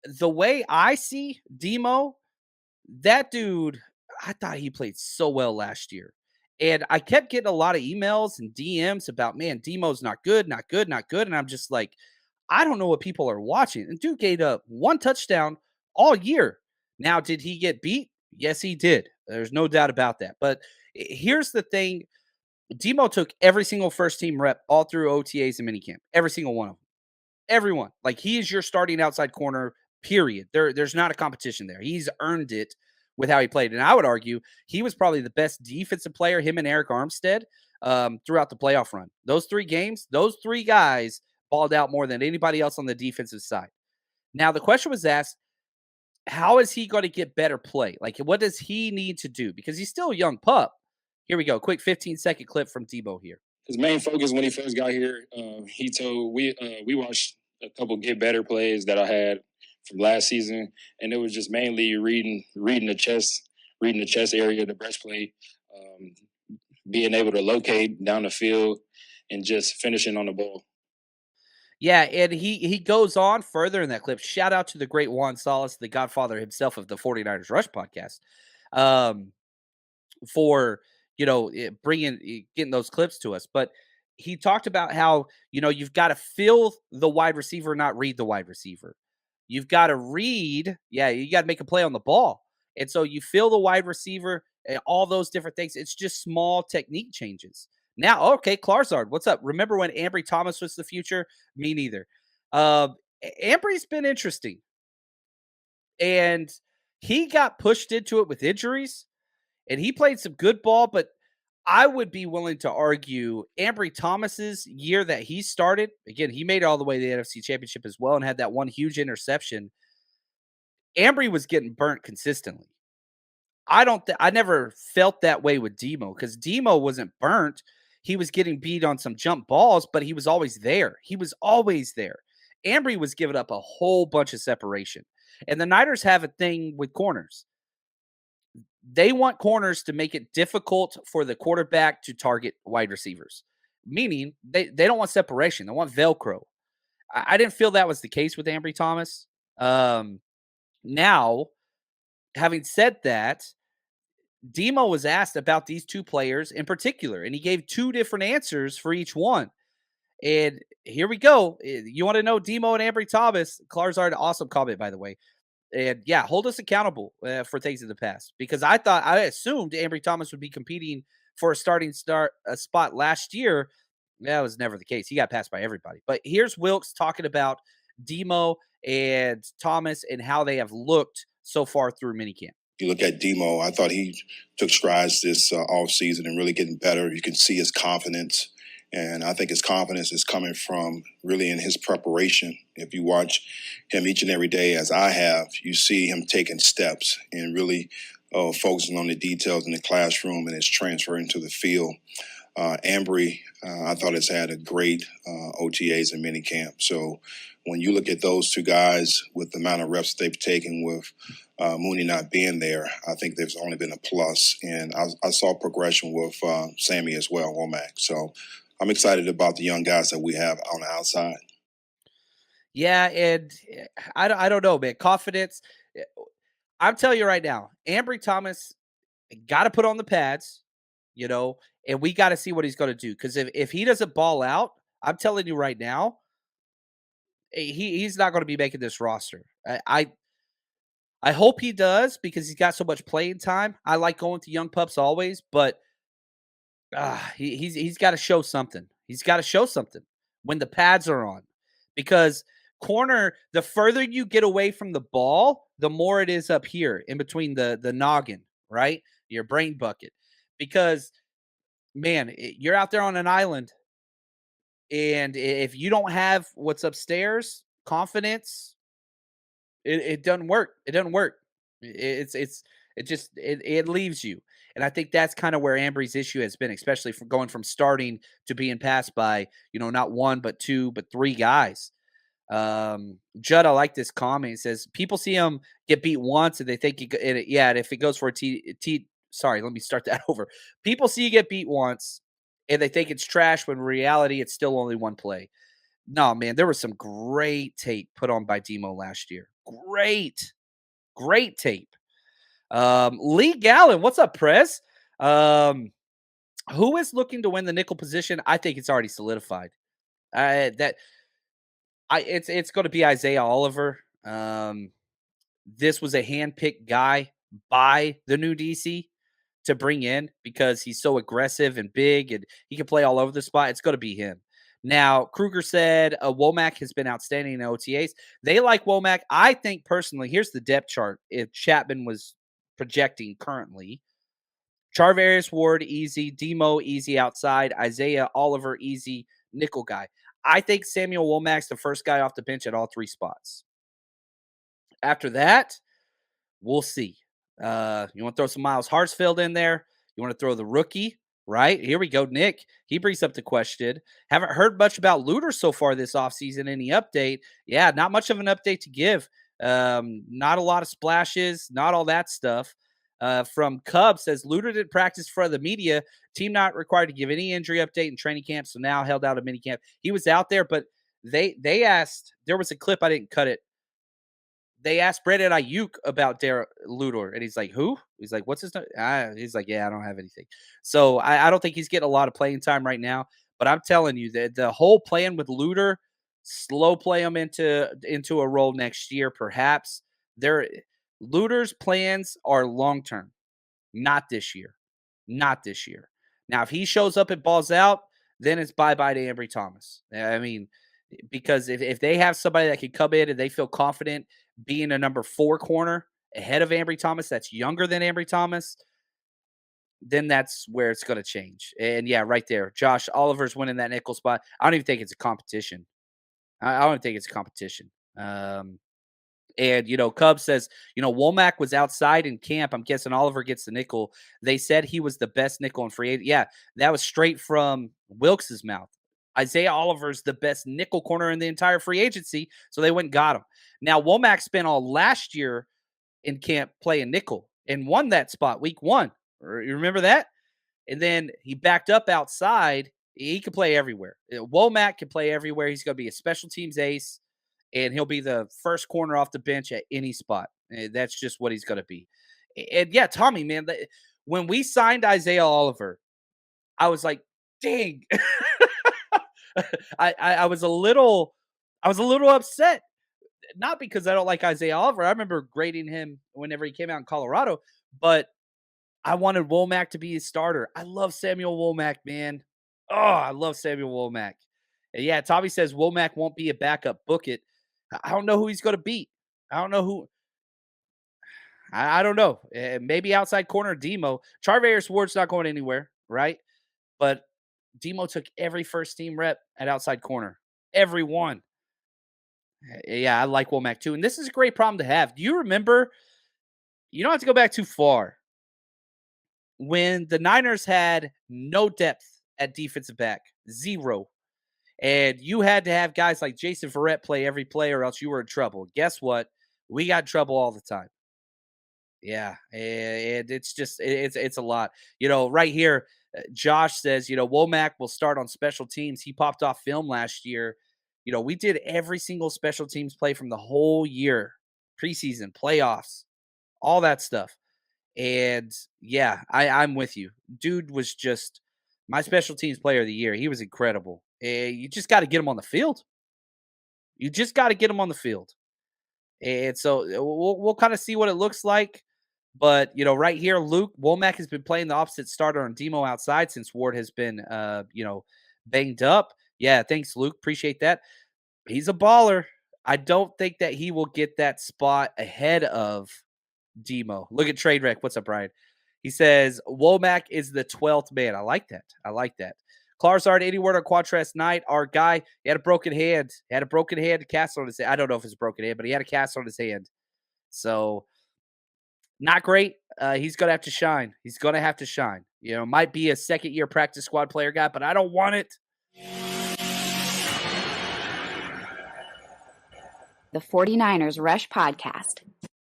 the way I see Demo, that dude, I thought he played so well last year. And I kept getting a lot of emails and DMs about, man, Demo's not good, not good, not good. And I'm just like, I don't know what people are watching. And dude gave up one touchdown all year. Now, did he get beat? Yes, he did. There's no doubt about that. But here's the thing. Demo took every single first team rep all through OTAs and minicamp. Every single one of them. Everyone. Like, he is your starting outside corner, period. There's not a competition there. He's earned it with how he played. And I would argue he was probably the best defensive player, him and Eric Armstead, throughout the playoff run. Those 3 games, those 3 guys balled out more than anybody else on the defensive side. Now, the question was asked, how is he going to get better play? Like, what does he need to do? Because he's still a young pup. Here we go. Quick 15-second clip from Debo here. His main focus when he first got here, he told we watched a couple get better plays that I had from last season, and it was just mainly reading the chest area, the breastplate, being able to locate down the field, and just finishing on the ball. Yeah, and he goes on further in that clip. Shout out to the great Juan Salas, the godfather himself of the 49ers Rush podcast, um, for, getting those clips to us. But he talked about how, you've got to feel the wide receiver, not read the wide receiver. You've got to read. Yeah, you got to make a play on the ball. And so you feel the wide receiver and all those different things. It's just small technique changes. Now, okay, Klarzard, what's up? Remember when Ambry Thomas was the future? Me neither. Ambry's been interesting. And he got pushed into it with injuries, and he played some good ball, but I would be willing to argue Ambry Thomas's year that he started, again, he made it all the way to the NFC Championship as well and had that one huge interception. Ambry was getting burnt consistently. I never felt that way with Demo, because Demo wasn't burnt. He was getting beat on some jump balls, but he was always there. He was always there. Ambry was giving up a whole bunch of separation. And the Niners have a thing with corners. They want corners to make it difficult for the quarterback to target wide receivers, meaning they don't want separation. They want Velcro. I didn't feel that was the case with Ambry Thomas. Now, having said that, Demo was asked about these 2 players in particular, and he gave 2 different answers for each one. And here we go. You want to know Demo and Ambry Thomas? Klarzard, awesome comment, by the way. And yeah, hold us accountable for things in the past, because I assumed Ambry Thomas would be competing for a spot last year. That was never the case. He got passed by everybody. But here's Wilkes talking about Demo and Thomas and how they have looked so far through minicamp. You look at Demo, I thought he took strides this offseason and really getting better. You can see his confidence. And I think his confidence is coming from really in his preparation. If you watch him each and every day, as I have, you see him taking steps and really focusing on the details in the classroom and his transfer into the field. Ambry, I thought, has had a great OTAs and minicamp. So when you look at those 2 guys with the amount of reps they've taken with Mooney not being there, I think there's only been a plus. And I saw progression with Sammy as well, Womack. So I'm excited about the young guys that we have on the outside. Yeah, and I don't know, man. Confidence. I'm telling you right now, Ambry Thomas got to put on the pads, and we got to see what he's going to do. Because if he doesn't ball out, I'm telling you right now, he's not going to be making this roster. I hope he does, because he's got so much playing time. I like going to young pups always, but he's got to show something. He's got to show something when the pads are on, because corner, the further you get away from the ball, the more it is up here in between the noggin, right? Your brain bucket. Because, man, you're out there on an island, and if you don't have what's upstairs, confidence, it doesn't work. It doesn't work. It leaves you. And I think that's kind of where Ambry's issue has been, especially from going from starting to being passed by, not 1, but 2, but 3 guys. Judd, I like this comment. It says, people see him get beat once and they think, and if it goes for a sorry, let me start that over. People see you get beat once and they think it's trash, when in reality it's still only 1 play. No, man, there was some great tape put on by Demo last year. Great tape. Lee Gallen, what's up, Prez? Who is looking to win the nickel position? I think it's already solidified. It's going to be Isaiah Oliver. This was a handpicked guy by the new DC to bring in because he's so aggressive and big and he can play all over the spot. It's going to be him. Now, Kruger said Womack has been outstanding in OTAs. They like Womack. I think personally, here's the depth chart. If Chapman was projecting currently, Charvarius Ward, easy. Demo, easy outside. Isaiah Oliver, easy. Nickel guy. I think Samuel Womack's the first guy off the bench at all three spots. After that, we'll see. You want to throw some Miles Hartsfield in there? You want to throw the rookie? Right? Here we go. Nick, he brings up the question. Haven't heard much about Luter so far this offseason. Any update? Yeah, not much of an update to give. Not a lot of splashes, not all that stuff. From Cubs says Luter didn't practice for the media. Team not required to give any injury update in training camp, so now held out of mini camp. He was out there, but they asked. There was a clip, I didn't cut it. They asked Brandon Ayuk about Luter, and he's like, "Who?" He's like, "What's his name?" He's like, "Yeah, I don't have anything." So I don't think he's getting a lot of playing time right now. But I'm telling you that the whole plan with Luter, slow play him into a role next year, perhaps. Luter's plans are long term, not this year, not this year. Now, if he shows up and balls out, then it's bye bye to Ambry Thomas. I mean, because if they have somebody that can come in and they feel confident being a number 4 corner ahead of Ambry Thomas, that's younger than Ambry Thomas, then that's where it's going to change. And yeah, right there, Josh Oliver's winning that nickel spot. I don't even think it's a competition. I don't think it's a competition. And, Cubs says, Womack was outside in camp. I'm guessing Oliver gets the nickel. They said he was the best nickel in free agent. Yeah, that was straight from Wilkes' mouth. Isaiah Oliver's the best nickel corner in the entire free agency, so they went and got him. Now, Womack spent all last year in camp playing nickel and won that spot week 1. You remember that? And then he backed up outside. He can play everywhere. Womack can play everywhere. He's going to be a special teams ace, and he'll be the first corner off the bench at any spot. That's just what he's going to be. And yeah, Tommy, man, when we signed Isaiah Oliver, I was like, dang. I was a little upset. Not because I don't like Isaiah Oliver. I remember grading him whenever he came out in Colorado, but I wanted Womack to be his starter. I love Samuel Womack, man. Oh, I love Samuel Womack. And yeah, Tommy says Womack won't be a backup. Book it. I don't know who he's going to beat. I don't know who. I don't know. Maybe outside corner Demo. Charvarius Ward's not going anywhere, right? But Demo took every first team rep at outside corner. Every one. Yeah, I like Womack too. And this is a great problem to have. Do you remember? You don't have to go back too far. When the Niners had no depth at defensive back, 0. And you had to have guys like Jason Verrett play every play or else you were in trouble. Guess what? We got in trouble all the time. Yeah, and it's just it's a lot. Right here, Josh says, Womack will start on special teams. He popped off film last year. We did every single special teams play from the whole year, preseason, playoffs, all that stuff. And yeah, I'm with you. Dude was just my special teams player of the year. He was incredible. You just got to get him on the field. You just got to get him on the field. And so we'll kind of see what it looks like. But, right here, Luke, Womack has been playing the opposite starter on Demo outside since Ward has been, banged up. Yeah, thanks, Luke. Appreciate that. He's a baller. I don't think that he will get that spot ahead of Demo. Look at Trade Wreck. What's up, Brian? He says, Womack is the 12th man. I like that. Clarzard, any word on Quatrez Knight? Our guy, he had a broken hand. Cast on his hand. I don't know if it's a broken hand, but he had a cast on his hand. So, not great. He's going to have to shine. Might be a second-year practice squad player guy, but I don't want it. The 49ers Rush Podcast.